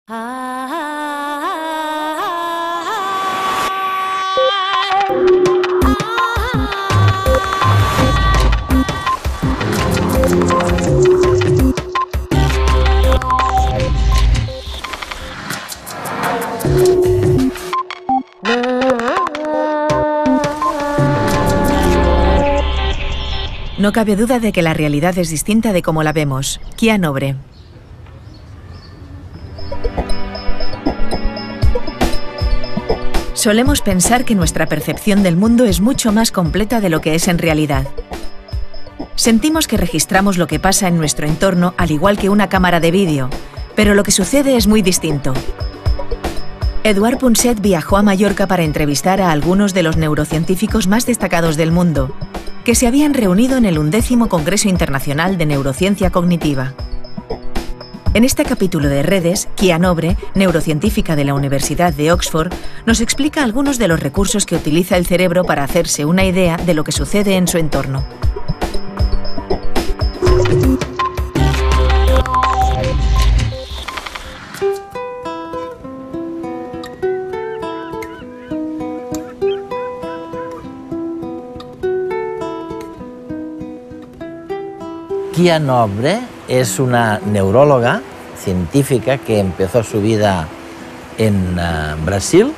No cabe duda de que la realidad es distinta de cómo la vemos. Kia Nobre. Solemos pensar que nuestra percepción del mundo es mucho más completa de lo que es en realidad. Sentimos que registramos lo que pasa en nuestro entorno al igual que una cámara de vídeo, pero lo que sucede es muy distinto. Eduard Punset viajó a Mallorca para entrevistar a algunos de los neurocientíficos más destacados del mundo, que se habían reunido en el 11º Congreso Internacional de Neurociencia Cognitiva. En este capítulo de Redes, Kia Nobre, neurocientífica de la Universidad de Oxford, nos explica algunos de los recursos que utiliza el cerebro para hacerse una idea de lo que sucede en su entorno. Kia Nobre es una neuróloga científica que empezó su vida en Brasil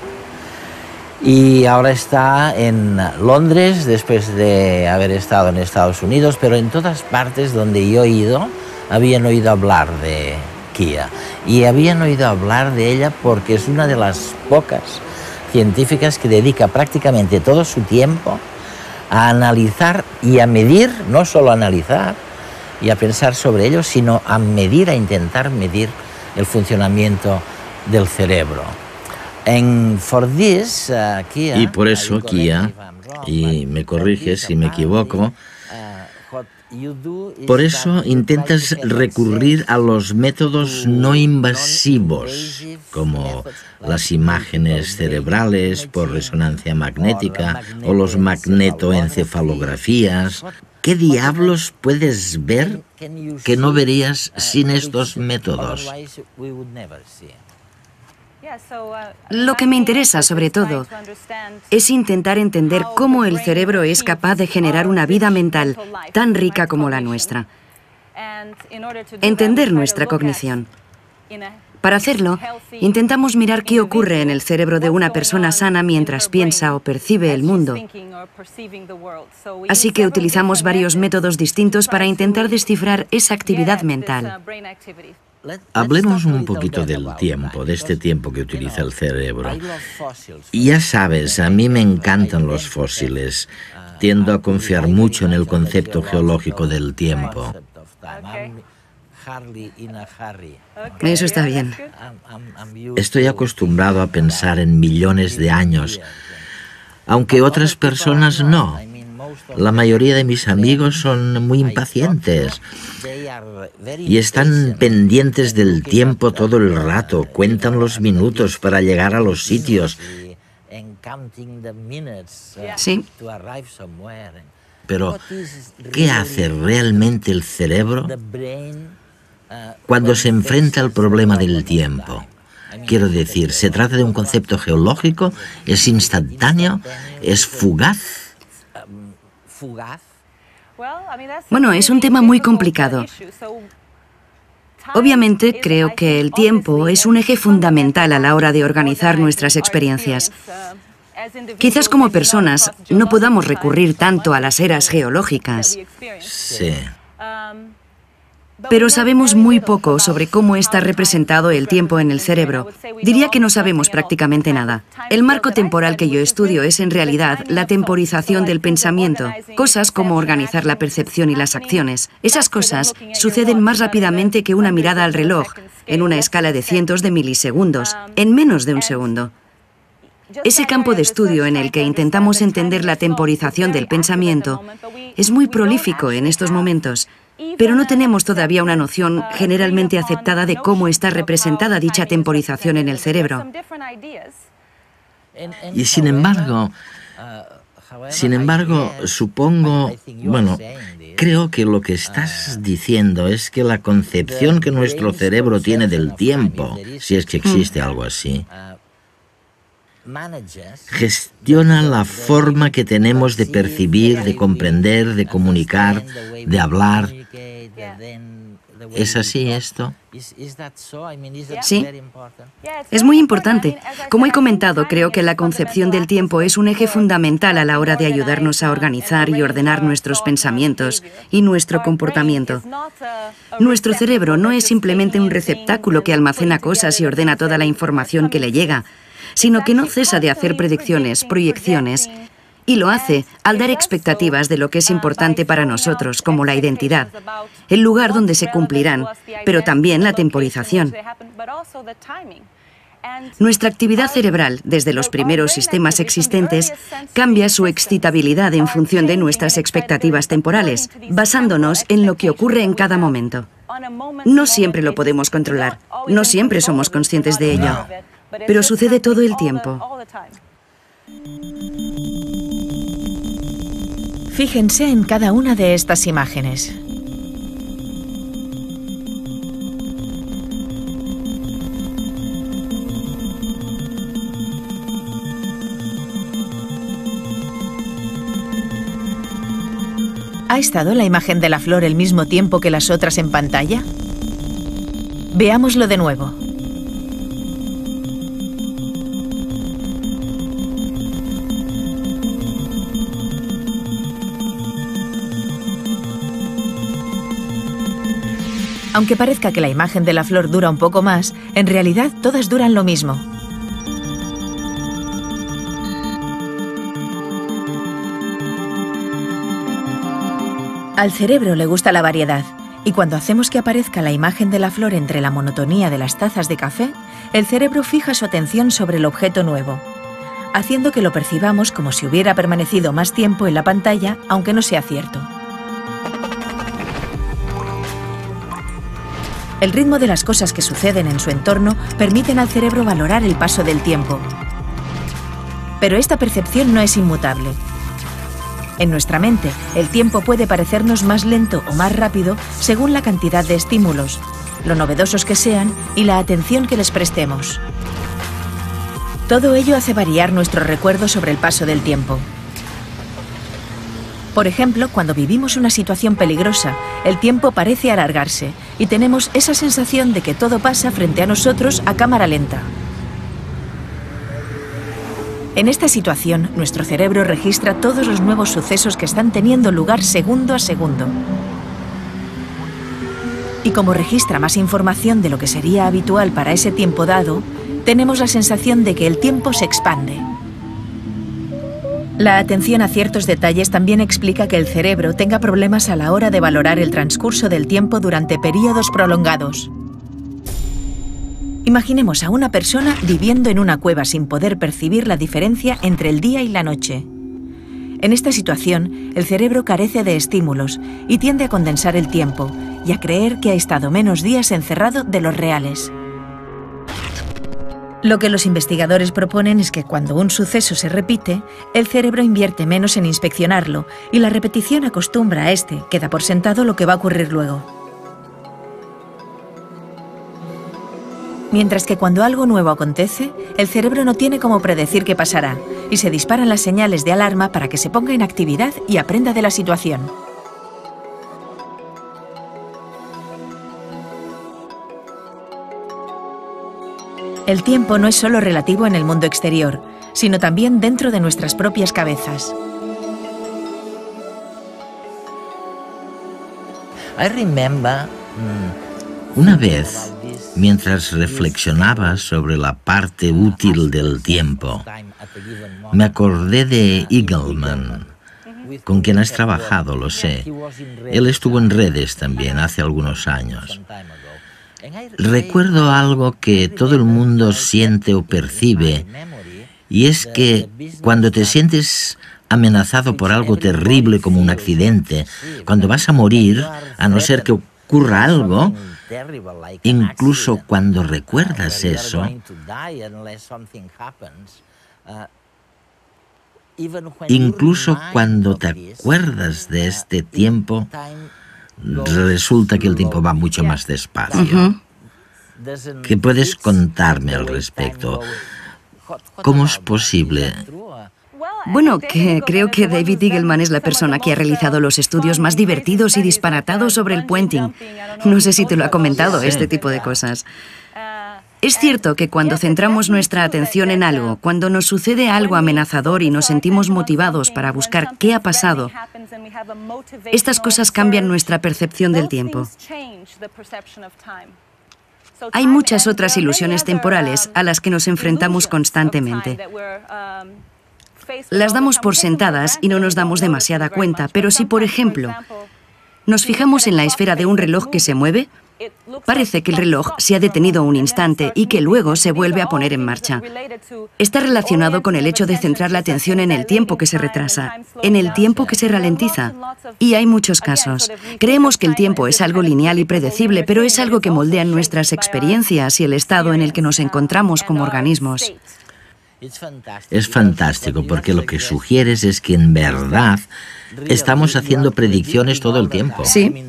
y ahora está en Londres después de haber estado en Estados Unidos, pero en todas partes donde yo he ido habían oído hablar de Kia y habían oído hablar de ella porque es una de las pocas científicas que dedica prácticamente todo su tiempo a analizar y a medir, no solo a analizar y a pensar sobre ello, sino a medir, a intentar medir el funcionamiento del cerebro. Y por eso Kia, y me corrige si me equivoco, por eso intentas recurrir a los métodos no invasivos, como las imágenes cerebrales por resonancia magnética o los magnetoencefalografías. ¿Qué diablos puedes ver que no verías sin estos métodos? Lo que me interesa, sobre todo, es intentar entender cómo el cerebro es capaz de generar una vida mental tan rica como la nuestra. Entender nuestra cognición. Para hacerlo, intentamos mirar qué ocurre en el cerebro de una persona sana mientras piensa o percibe el mundo. Así que utilizamos varios métodos distintos para intentar descifrar esa actividad mental. Hablemos un poquito del tiempo, de este tiempo que utiliza el cerebro. Y ya sabes, a mí me encantan los fósiles. Tiendo a confiar mucho en el concepto geológico del tiempo. Eso está bien. Estoy acostumbrado a pensar en millones de años, aunque otras personas no. La mayoría de mis amigos son muy impacientes y están pendientes del tiempo todo el rato, cuentan los minutos para llegar a los sitios. Sí. Pero, ¿qué hace realmente el cerebro cuando se enfrenta al problema del tiempo? Quiero decir, ¿se trata de un concepto geológico? ¿Es instantáneo? ¿Es fugaz? Bueno, es un tema muy complicado. Obviamente, creo que el tiempo es un eje fundamental a la hora de organizar nuestras experiencias. Quizás como personas no podamos recurrir tanto a las eras geológicas. Sí. Pero sabemos muy poco sobre cómo está representado el tiempo en el cerebro. Diría que no sabemos prácticamente nada. El marco temporal que yo estudio es en realidad la temporización del pensamiento, cosas como organizar la percepción y las acciones. Esas cosas suceden más rápidamente que una mirada al reloj, en una escala de cientos de milisegundos, en menos de un segundo. Ese campo de estudio en el que intentamos entender la temporización del pensamiento es muy prolífico en estos momentos. Pero no tenemos todavía una noción generalmente aceptada de cómo está representada dicha temporización en el cerebro. Y sin embargo, Sin embargo, creo que lo que estás diciendo es que la concepción que nuestro cerebro tiene del tiempo, si es que existe algo así, gestiona la forma que tenemos de percibir, de comprender, de comunicar, de hablar. ¿Es así esto? Sí, es muy importante. Como he comentado, creo que la concepción del tiempo es un eje fundamental a la hora de ayudarnos a organizar y ordenar nuestros pensamientos y nuestro comportamiento. Nuestro cerebro no es simplemente un receptáculo que almacena cosas y ordena toda la información que le llega, sino que no cesa de hacer predicciones, proyecciones, y lo hace al dar expectativas de lo que es importante para nosotros, como la identidad, el lugar donde se cumplirán, pero también la temporización. Nuestra actividad cerebral, desde los primeros sistemas existentes, cambia su excitabilidad en función de nuestras expectativas temporales, basándonos en lo que ocurre en cada momento. No siempre lo podemos controlar, no siempre somos conscientes de ello, pero sucede todo el tiempo. Fíjense en cada una de estas imágenes. ¿Ha estado la imagen de la flor el mismo tiempo que las otras en pantalla? Veámoslo de nuevo. Aunque parezca que la imagen de la flor dura un poco más, en realidad todas duran lo mismo. Al cerebro le gusta la variedad, y cuando hacemos que aparezca la imagen de la flor entre la monotonía de las tazas de café, el cerebro fija su atención sobre el objeto nuevo, haciendo que lo percibamos como si hubiera permanecido más tiempo en la pantalla, aunque no sea cierto. El ritmo de las cosas que suceden en su entorno permiten al cerebro valorar el paso del tiempo. Pero esta percepción no es inmutable. En nuestra mente, el tiempo puede parecernos más lento o más rápido según la cantidad de estímulos, lo novedosos que sean y la atención que les prestemos. Todo ello hace variar nuestro recuerdo sobre el paso del tiempo. Por ejemplo, cuando vivimos una situación peligrosa, el tiempo parece alargarse y tenemos esa sensación de que todo pasa frente a nosotros a cámara lenta. En esta situación, nuestro cerebro registra todos los nuevos sucesos que están teniendo lugar segundo a segundo. Y como registra más información de lo que sería habitual para ese tiempo dado, tenemos la sensación de que el tiempo se expande. La atención a ciertos detalles también explica que el cerebro tenga problemas a la hora de valorar el transcurso del tiempo durante periodos prolongados. Imaginemos a una persona viviendo en una cueva sin poder percibir la diferencia entre el día y la noche. En esta situación, el cerebro carece de estímulos y tiende a condensar el tiempo y a creer que ha estado menos días encerrado de los reales. Lo que los investigadores proponen es que cuando un suceso se repite, el cerebro invierte menos en inspeccionarlo y la repetición acostumbra a este, que da por sentado lo que va a ocurrir luego. Mientras que cuando algo nuevo acontece, el cerebro no tiene cómo predecir qué pasará y se disparan las señales de alarma para que se ponga en actividad y aprenda de la situación. El tiempo no es solo relativo en el mundo exterior, sino también dentro de nuestras propias cabezas. Una vez, mientras reflexionaba sobre la parte útil del tiempo, me acordé de Eagleman, con quien has trabajado, lo sé. Él estuvo en redes también hace algunos años. Recuerdo algo que todo el mundo siente o percibe, y es que cuando te sientes amenazado por algo terrible como un accidente, cuando vas a morir, a no ser que ocurra algo, incluso cuando recuerdas eso, Incluso cuando te acuerdas de este tiempo, resulta que el tiempo va mucho más despacio. ¿Qué puedes contarme al respecto? ¿Cómo es posible? Bueno, que creo que David Eagleman es la persona que ha realizado los estudios más divertidos y disparatados sobre el puenting. No sé si te lo ha comentado, este tipo de cosas. Es cierto que cuando centramos nuestra atención en algo, cuando nos sucede algo amenazador y nos sentimos motivados para buscar qué ha pasado, estas cosas cambian nuestra percepción del tiempo. Hay muchas otras ilusiones temporales a las que nos enfrentamos constantemente. Las damos por sentadas y no nos damos demasiada cuenta, pero si, por ejemplo, nos fijamos en la esfera de un reloj que se mueve, parece que el reloj se ha detenido un instante y que luego se vuelve a poner en marcha. Está relacionado con el hecho de centrar la atención en el tiempo que se retrasa, en el tiempo que se ralentiza. Y hay muchos casos. Creemos que el tiempo es algo lineal y predecible, pero es algo que moldea nuestras experiencias y el estado en el que nos encontramos como organismos. Es fantástico porque lo que sugieres es que en verdad estamos haciendo predicciones todo el tiempo. Sí.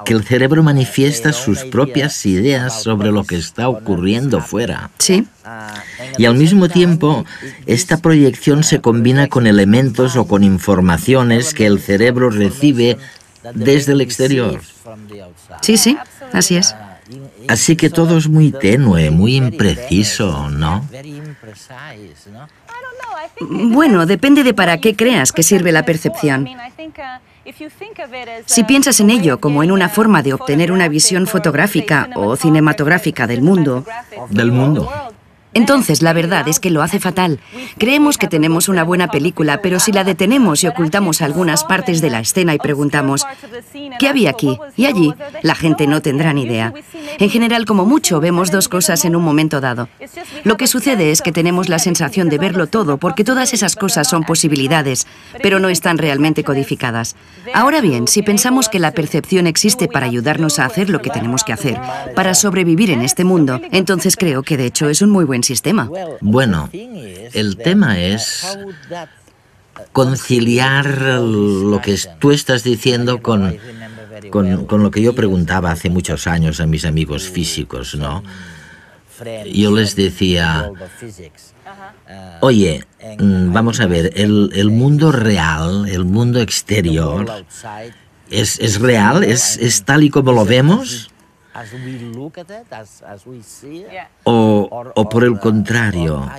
Que el cerebro manifiesta sus propias ideas sobre lo que está ocurriendo fuera. Sí. Y al mismo tiempo, esta proyección se combina con elementos o con informaciones que el cerebro recibe desde el exterior. Sí, sí, así es. Así que todo es muy tenue, muy impreciso, ¿no? Bueno, depende de para qué creas que sirve la percepción. Si piensas en ello como en una forma de obtener una visión fotográfica o cinematográfica del mundo, entonces la verdad es que lo hace fatal. Creemos que tenemos una buena película, pero si la detenemos y ocultamos algunas partes de la escena y preguntamos ¿qué había aquí y allí?, la gente no tendrá ni idea. En general, como mucho, vemos dos cosas en un momento dado. Lo que sucede es que tenemos la sensación de verlo todo porque todas esas cosas son posibilidades, pero no están realmente codificadas. Ahora bien, si pensamos que la percepción existe para ayudarnos a hacer lo que tenemos que hacer, para sobrevivir en este mundo, entonces creo que de hecho es un muy buen sistema. Bueno, el tema es conciliar lo que tú estás diciendo con lo que yo preguntaba hace muchos años a mis amigos físicos, ¿no? Yo les decía, oye, vamos a ver, el mundo real, el mundo exterior, ¿es real? ¿Es tal y como lo vemos? O por el contrario,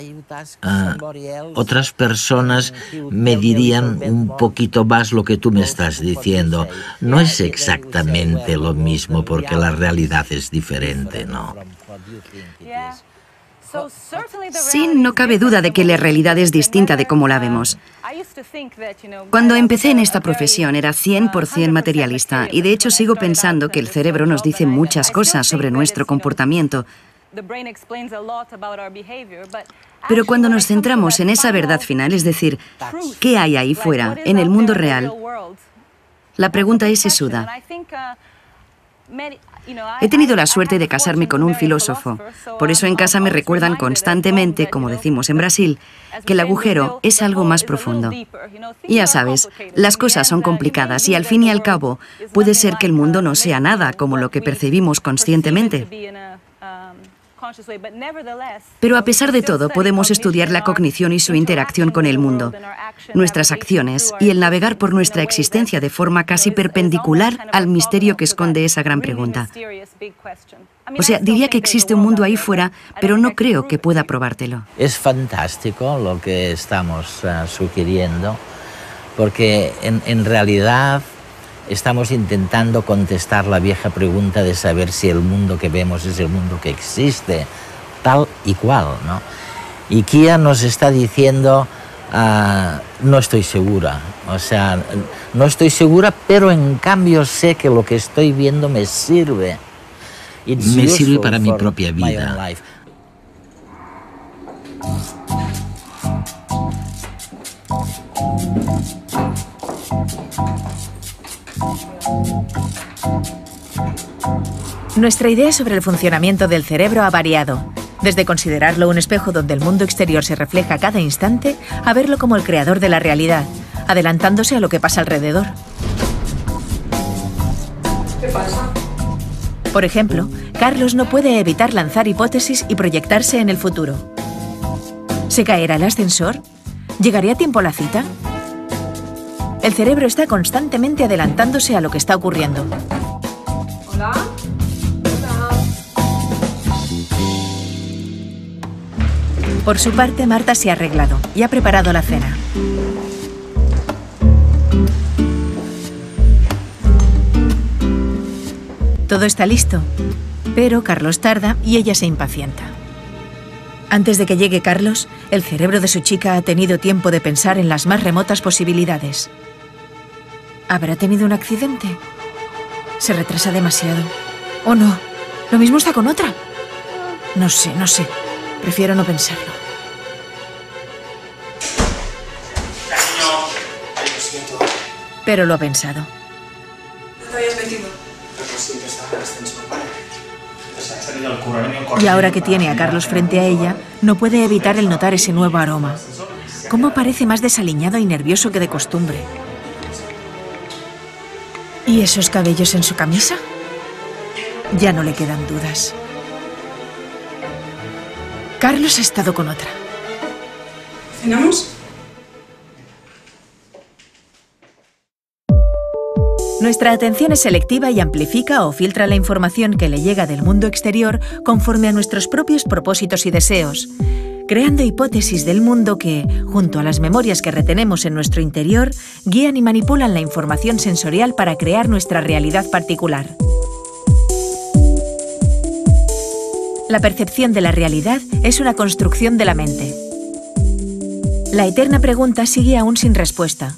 otras personas me dirían un poquito más lo que tú me estás diciendo. No es exactamente lo mismo porque la realidad es diferente, ¿no? Sí, no cabe duda de que la realidad es distinta de cómo la vemos. Cuando empecé en esta profesión era 100% materialista y de hecho sigo pensando que el cerebro nos dice muchas cosas sobre nuestro comportamiento. Pero cuando nos centramos en esa verdad final, es decir, ¿qué hay ahí fuera, en el mundo real? La pregunta es sesuda. He tenido la suerte de casarme con un filósofo. Por eso en casa me recuerdan constantemente, como decimos en Brasil, que el agujero es algo más profundo. Y ya sabes, las cosas son complicadas y al fin y al cabo puede ser que el mundo no sea nada como lo que percibimos conscientemente. Pero a pesar de todo, podemos estudiar la cognición y su interacción con el mundo, nuestras acciones y el navegar por nuestra existencia de forma casi perpendicular al misterio que esconde esa gran pregunta. O sea, diría que existe un mundo ahí fuera, pero no creo que pueda probártelo. Es fantástico lo que estamos sugiriendo, porque en realidad estamos intentando contestar la vieja pregunta de saber si el mundo que vemos es el mundo que existe, tal y cual, ¿no? Y Kia nos está diciendo, no estoy segura, o sea, no estoy segura, pero en cambio sé que lo que estoy viendo me sirve. Me sirve para mi propia vida. Nuestra idea sobre el funcionamiento del cerebro ha variado, Desde considerarlo un espejo donde el mundo exterior se refleja a cada instante, a verlo como el creador de la realidad, adelantándose a lo que pasa alrededor. ¿Qué pasa? Por ejemplo, Carlos no puede evitar lanzar hipótesis y proyectarse en el futuro. ¿Se caerá el ascensor? ¿Llegaría a tiempo la cita? El cerebro está constantemente adelantándose a lo que está ocurriendo. Hola. Hola. Por su parte, Marta se ha arreglado y ha preparado la cena. Todo está listo, pero Carlos tarda y ella se impacienta. Antes de que llegue Carlos, el cerebro de su chica ha tenido tiempo de pensar en las más remotas posibilidades. ¿Habrá tenido un accidente? ¿Se retrasa demasiado? ¿O no? ¿Lo mismo está con otra? No sé. Prefiero no pensarlo. Pero lo ha pensado. ¿No te habías metido? Y ahora que tiene a Carlos frente a ella, no puede evitar el notar ese nuevo aroma. ¿Cómo parece más desaliñado y nervioso que de costumbre? ¿Y esos cabellos en su camisa? Ya no le quedan dudas. Carlos ha estado con otra. ¿Cenamos? Nuestra atención es selectiva y amplifica o filtra la información que le llega del mundo exterior conforme a nuestros propios propósitos y deseos, creando hipótesis del mundo que, junto a las memorias que retenemos en nuestro interior, guían y manipulan la información sensorial para crear nuestra realidad particular. La percepción de la realidad es una construcción de la mente. La eterna pregunta sigue aún sin respuesta.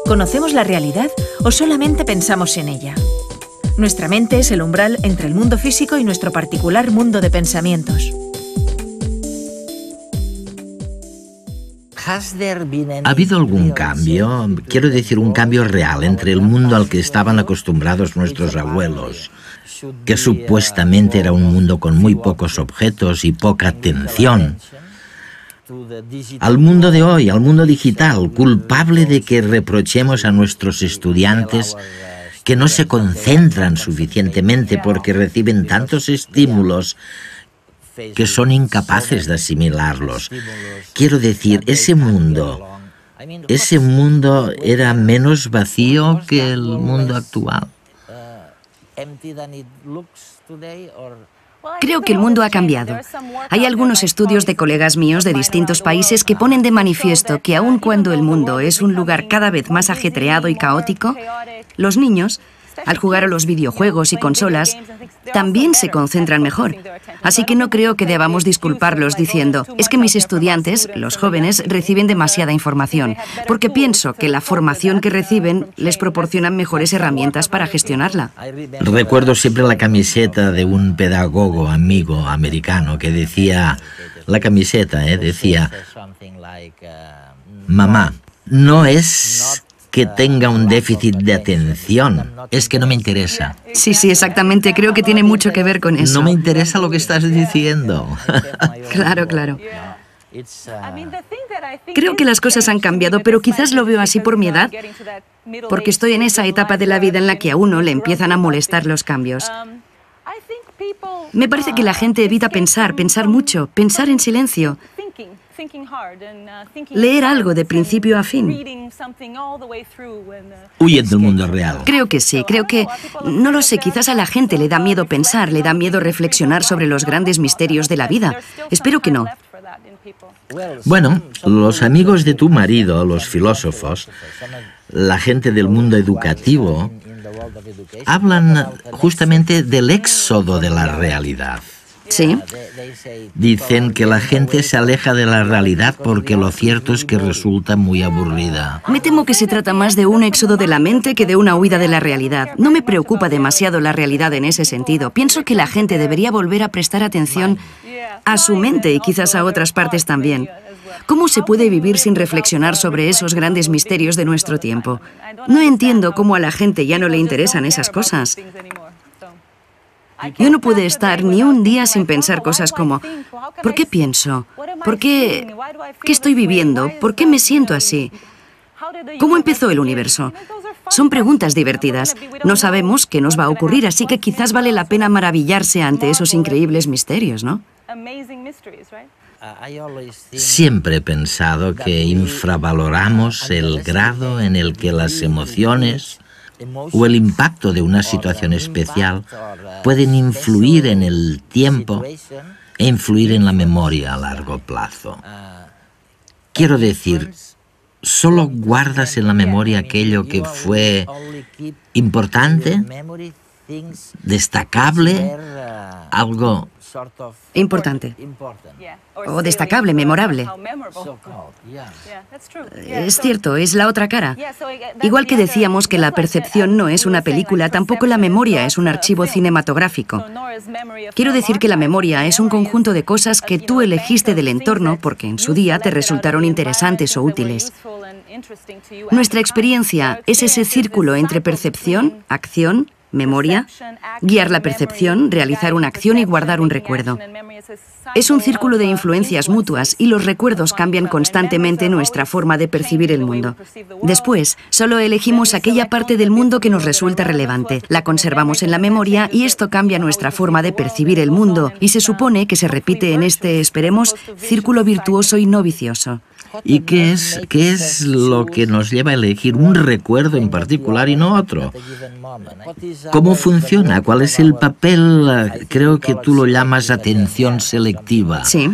¿Conocemos la realidad o solamente pensamos en ella? Nuestra mente es el umbral entre el mundo físico y nuestro particular mundo de pensamientos. ¿Ha habido algún cambio? Quiero decir, un cambio real entre el mundo al que estaban acostumbrados nuestros abuelos, que supuestamente era un mundo con muy pocos objetos y poca atención, al mundo de hoy, al mundo digital, culpable de que reprochemos a nuestros estudiantes que no se concentran suficientemente porque reciben tantos estímulos que son incapaces de asimilarlos? Quiero decir, ese mundo era menos vacío que el mundo actual. Creo que el mundo ha cambiado. Hay algunos estudios de colegas míos de distintos países que ponen de manifiesto que aun cuando el mundo es un lugar cada vez más ajetreado y caótico, los niños, al jugar a los videojuegos y consolas, también se concentran mejor. Así que no creo que debamos disculparlos diciendo, es que mis estudiantes, los jóvenes, reciben demasiada información, porque pienso que la formación que reciben les proporciona mejores herramientas para gestionarla. Recuerdo siempre la camiseta de un pedagogo amigo americano que decía, decía, mamá, no es que tenga un déficit de atención, es que no me interesa. Sí, exactamente. Creo que tiene mucho que ver con eso. No me interesa lo que estás diciendo. Claro. Creo que las cosas han cambiado, pero quizás lo veo así por mi edad, porque estoy en esa etapa de la vida en la que a uno le empiezan a molestar los cambios. Me parece que la gente evita pensar mucho, pensar en silencio. Leer algo de principio a fin. Huyen del mundo real. Creo que sí, no lo sé, quizás a la gente le da miedo pensar, le da miedo reflexionar sobre los grandes misterios de la vida. Espero que no. Bueno, los amigos de tu marido, los filósofos, la gente del mundo educativo, hablan justamente del éxodo de la realidad. Sí. Dicen que la gente se aleja de la realidad porque lo cierto es que resulta muy aburrida. Me temo que se trata más de un éxodo de la mente que de una huida de la realidad. No me preocupa demasiado la realidad en ese sentido. Pienso que la gente debería volver a prestar atención a su mente y quizás a otras partes también. ¿Cómo se puede vivir sin reflexionar sobre esos grandes misterios de nuestro tiempo? No entiendo cómo a la gente ya no le interesan esas cosas. Yo no pude estar ni un día sin pensar cosas como, ¿por qué pienso? ¿Por qué? ¿Qué estoy viviendo? ¿Por qué me siento así? ¿Cómo empezó el universo? Son preguntas divertidas. No sabemos qué nos va a ocurrir, así que quizás vale la pena maravillarse ante esos increíbles misterios, ¿no? Siempre he pensado que infravaloramos el grado en el que las emociones o el impacto de una situación especial pueden influir en el tiempo e influir en la memoria a largo plazo. Quiero decir, ¿solo guardas en la memoria aquello que fue importante, destacable, algo importante? O destacable, memorable. Es cierto, es la otra cara. Igual que decíamos que la percepción no es una película, tampoco la memoria es un archivo cinematográfico. Quiero decir que la memoria es un conjunto de cosas que tú elegiste del entorno porque en su día te resultaron interesantes o útiles. Nuestra experiencia es ese círculo entre percepción, acción, memoria, guiar la percepción, realizar una acción y guardar un recuerdo. Es un círculo de influencias mutuas y los recuerdos cambian constantemente nuestra forma de percibir el mundo. Después, solo elegimos aquella parte del mundo que nos resulta relevante, la conservamos en la memoria y esto cambia nuestra forma de percibir el mundo y se supone que se repite en este, esperemos, círculo virtuoso y no vicioso. ¿Y qué es lo que nos lleva a elegir un recuerdo en particular y no otro? ¿Cómo funciona? ¿Cuál es el papel? Creo que tú lo llamas atención selectiva. Sí.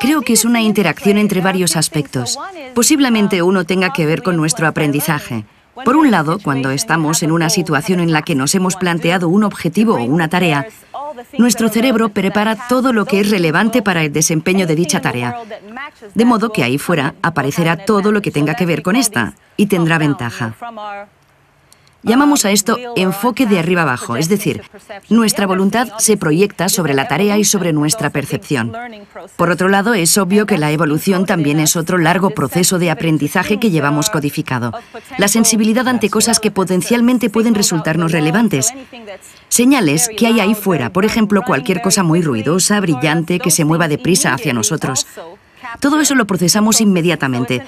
Creo que es una interacción entre varios aspectos. Posiblemente uno tenga que ver con nuestro aprendizaje. Por un lado, cuando estamos en una situación en la que nos hemos planteado un objetivo o una tarea, nuestro cerebro prepara todo lo que es relevante para el desempeño de dicha tarea. De modo que ahí fuera aparecerá todo lo que tenga que ver con esta y tendrá ventaja. Llamamos a esto enfoque de arriba abajo, es decir, nuestra voluntad se proyecta sobre la tarea y sobre nuestra percepción. Por otro lado, es obvio que la evolución también es otro largo proceso de aprendizaje que llevamos codificado. La sensibilidad ante cosas que potencialmente pueden resultarnos relevantes. Señales que hay ahí fuera, por ejemplo, cualquier cosa muy ruidosa, brillante, que se mueva deprisa hacia nosotros. Todo eso lo procesamos inmediatamente.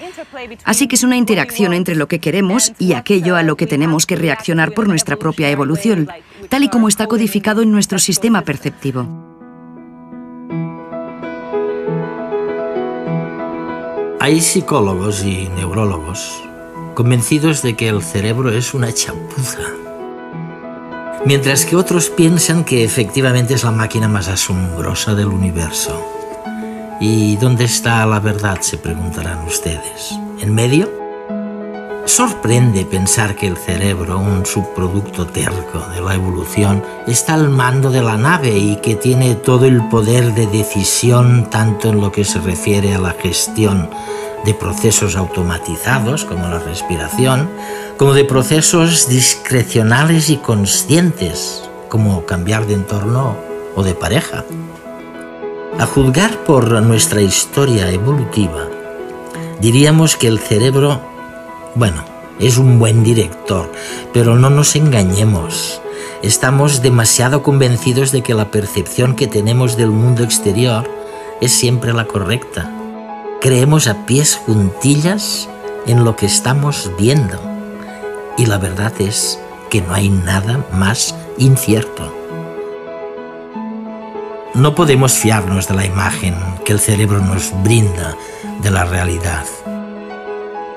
Así que es una interacción entre lo que queremos y aquello a lo que tenemos que reaccionar por nuestra propia evolución, tal y como está codificado en nuestro sistema perceptivo. Hay psicólogos y neurólogos convencidos de que el cerebro es una chapuza, mientras que otros piensan que efectivamente es la máquina más asombrosa del universo. ¿Y dónde está la verdad?, se preguntarán ustedes. ¿En medio? Sorprende pensar que el cerebro, un subproducto terco de la evolución, está al mando de la nave y que tiene todo el poder de decisión tanto en lo que se refiere a la gestión de procesos automatizados como la respiración, como de procesos discrecionales y conscientes como cambiar de entorno o de pareja. A juzgar por nuestra historia evolutiva, diríamos que el cerebro, es un buen director, pero no nos engañemos. Estamos demasiado convencidos de que la percepción que tenemos del mundo exterior es siempre la correcta. Creemos a pies juntillas en lo que estamos viendo. Y la verdad es que no hay nada más incierto. No podemos fiarnos de la imagen que el cerebro nos brinda de la realidad.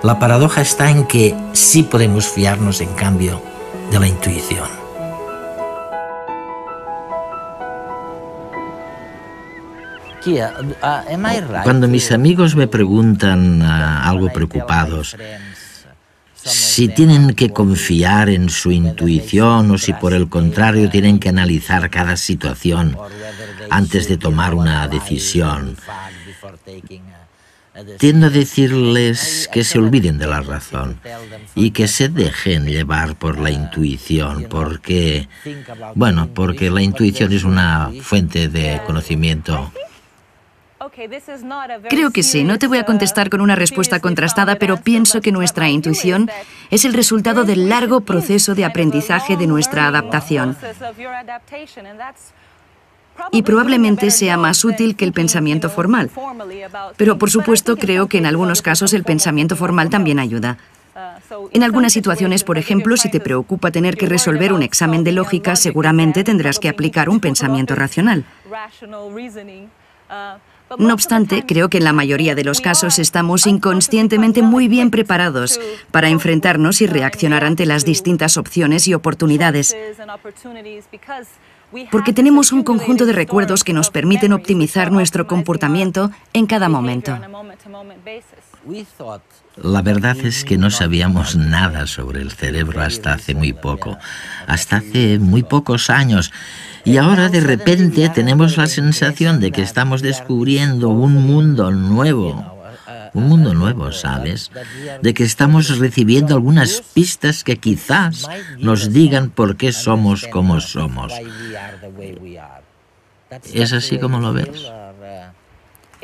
La paradoja está en que sí podemos fiarnos, en cambio, de la intuición. Cuando mis amigos me preguntan algo preocupados, si tienen que confiar en su intuición o si por el contrario tienen que analizar cada situación antes de tomar una decisión, tiendo a decirles que se olviden de la razón y que se dejen llevar por la intuición, porque la intuición es una fuente de conocimiento Creo que sí, no te voy a contestar con una respuesta contrastada, pero pienso que nuestra intuición es el resultado del largo proceso de aprendizaje de nuestra adaptación. Y probablemente sea más útil que el pensamiento formal. Pero por supuesto creo que en algunos casos el pensamiento formal también ayuda. En algunas situaciones, por ejemplo, si te preocupa tener que resolver un examen de lógica, seguramente tendrás que aplicar un pensamiento racional. No obstante, creo que en la mayoría de los casos estamos inconscientemente muy bien preparados para enfrentarnos y reaccionar ante las distintas opciones y oportunidades, porque tenemos un conjunto de recuerdos que nos permiten optimizar nuestro comportamiento en cada momento. La verdad es que no sabíamos nada sobre el cerebro hasta hace muy poco, hasta hace muy pocos años. Y ahora de repente tenemos la sensación de que estamos descubriendo un mundo nuevo, ¿sabes? De que estamos recibiendo algunas pistas que quizás nos digan por qué somos como somos. ¿Es así como lo ves?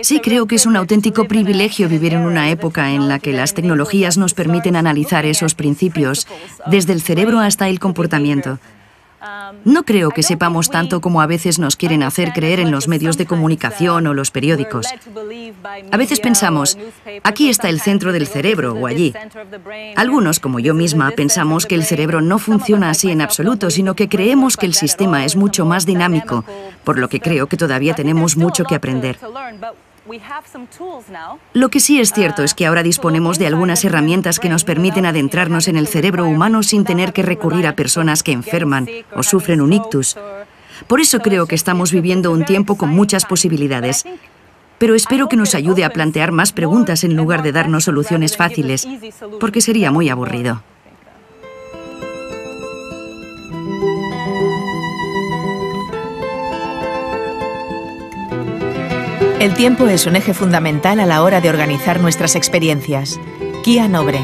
Sí, creo que es un auténtico privilegio vivir en una época en la que las tecnologías nos permiten analizar esos principios, desde el cerebro hasta el comportamiento. No creo que sepamos tanto como a veces nos quieren hacer creer en los medios de comunicación o los periódicos. A veces pensamos, aquí está el centro del cerebro o allí. Algunos, como yo misma, pensamos que el cerebro no funciona así en absoluto, sino que creemos que el sistema es mucho más dinámico, por lo que creo que todavía tenemos mucho que aprender. Lo que sí es cierto es que ahora disponemos de algunas herramientas que nos permiten adentrarnos en el cerebro humano sin tener que recurrir a personas que enferman o sufren un ictus. Por eso creo que estamos viviendo un tiempo con muchas posibilidades. Pero espero que nos ayude a plantear más preguntas en lugar de darnos soluciones fáciles, porque sería muy aburrido. El tiempo es un eje fundamental a la hora de organizar nuestras experiencias. Kia Nobre.